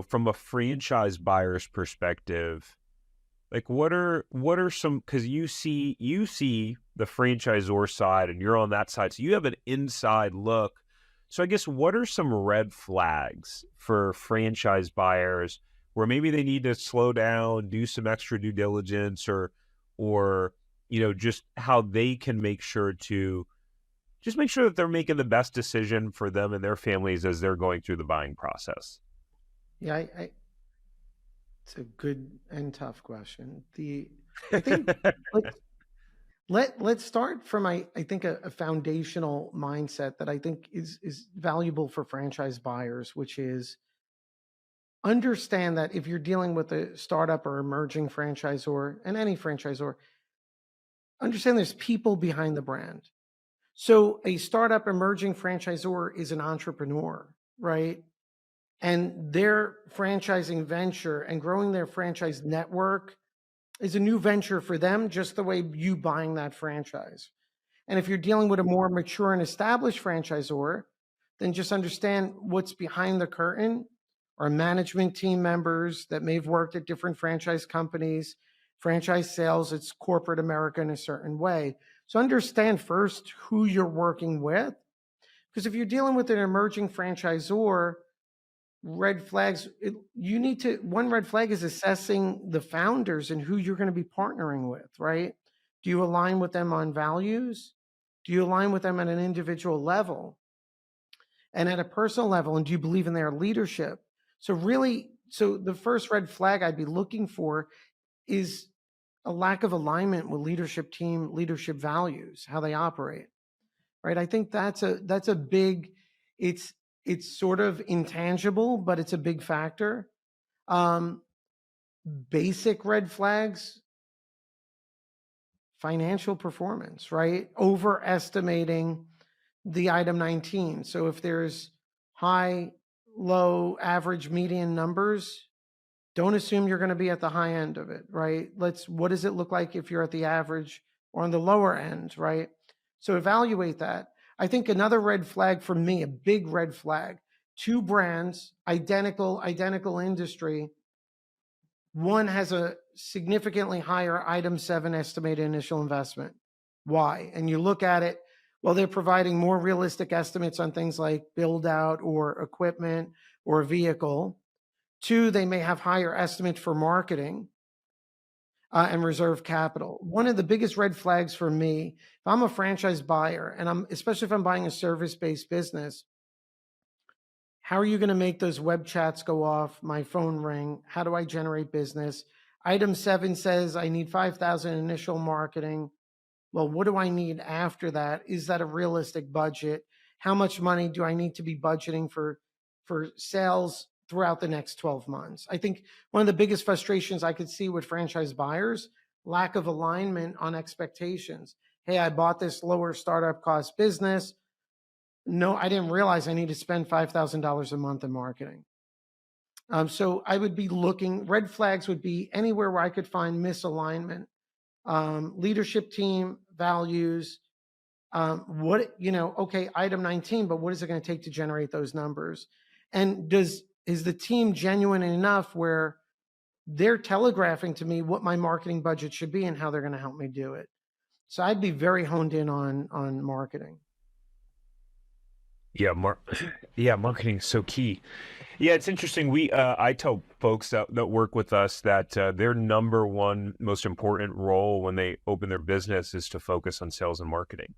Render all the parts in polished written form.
from a franchise buyer's perspective, like what are some, because you see the franchisor side and you're on that side, so you have an inside look. So I guess what are some red flags for franchise buyers where maybe they need to slow down, do some extra due diligence, or just how they can make sure to just make sure that they're making the best decision for them and their families as they're going through the buying process? Yeah, it's a good and tough question. I think let's let's start from I think a foundational mindset that I think is valuable for franchise buyers, which is understand that if you're dealing with a startup or emerging franchisor and any franchisor, understand there's people behind the brand. So a startup emerging franchisor is an entrepreneur, right? And their franchising venture and growing their franchise network is a new venture for them, just the way you buying that franchise. And if you're dealing with a more mature and established franchisor, then just understand what's behind the curtain are management team members that may have worked at different franchise companies, franchise sales, it's corporate America in a certain way. So understand first who you're working with. Because if you're dealing with an emerging franchisor, red flags, one red flag is assessing the founders and who you're going to be partnering with, right? Do you align with them on values? Do you align with them at an individual level and at a personal level? And do you believe in their leadership? So the first red flag I'd be looking for is a lack of alignment with leadership team, leadership values, how they operate, right? I think that's a big, it's sort of intangible, but it's a big factor. Basic red flags, financial performance, right? Overestimating the item 19. So if there's high, low, average, median numbers, don't assume you're going to be at the high end of it, right? What does it look like if you're at the average or on the lower end, right? So evaluate that. I think another red flag for me, a big red flag, two brands, identical industry. One has a significantly higher item 7 estimated initial investment. Why? And you look at it, well, they're providing more realistic estimates on things like build out or equipment or a vehicle. Two, they may have higher estimates for marketing and reserve capital. One of the biggest red flags for me, if I'm a franchise buyer, and especially if I'm buying a service-based business, how are you going to make those web chats go off, my phone ring? How do I generate business? Item 7 says I need 5,000 initial marketing. Well, what do I need after that? Is that a realistic budget? How much money do I need to be budgeting for sales throughout the next 12 months? I think one of the biggest frustrations I could see with franchise buyers, lack of alignment on expectations. Hey, I bought this lower startup cost business. No, I didn't realize I need to spend $5,000 a month in marketing. So I would be looking, red flags would be anywhere where I could find misalignment, leadership team, values, okay, item 19, but what is it going to take to generate those numbers? And is the team genuine enough where they're telegraphing to me what my marketing budget should be and how they're going to help me do it? So I'd be very honed in on marketing. Yeah, marketing is so key. Yeah, it's interesting. I tell folks that work with us that their number one most important role when they open their business is to focus on sales and marketing.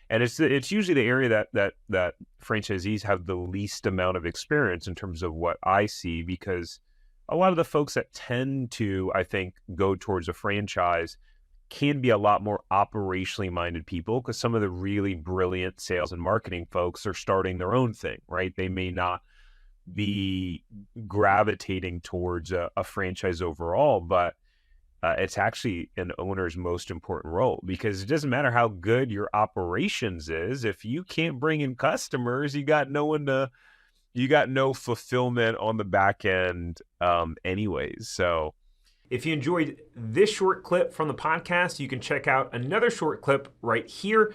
And it's usually the area that franchisees have the least amount of experience in terms of what I see, because a lot of the folks that tend to, I think, go towards a franchise can be a lot more operationally minded people, because some of the really brilliant sales and marketing folks are starting their own thing, right? They may not be gravitating towards a franchise overall, but it's actually an owner's most important role, because it doesn't matter how good your operations is. If you can't bring in customers, you got no fulfillment on the back end anyways. So if you enjoyed this short clip from the podcast, you can check out another short clip right here.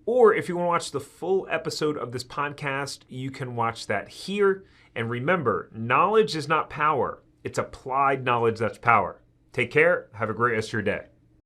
Or if you want to watch the full episode of this podcast, you can watch that here. And remember, knowledge is not power. It's applied knowledge that's power. Take care. Have a great rest of your day.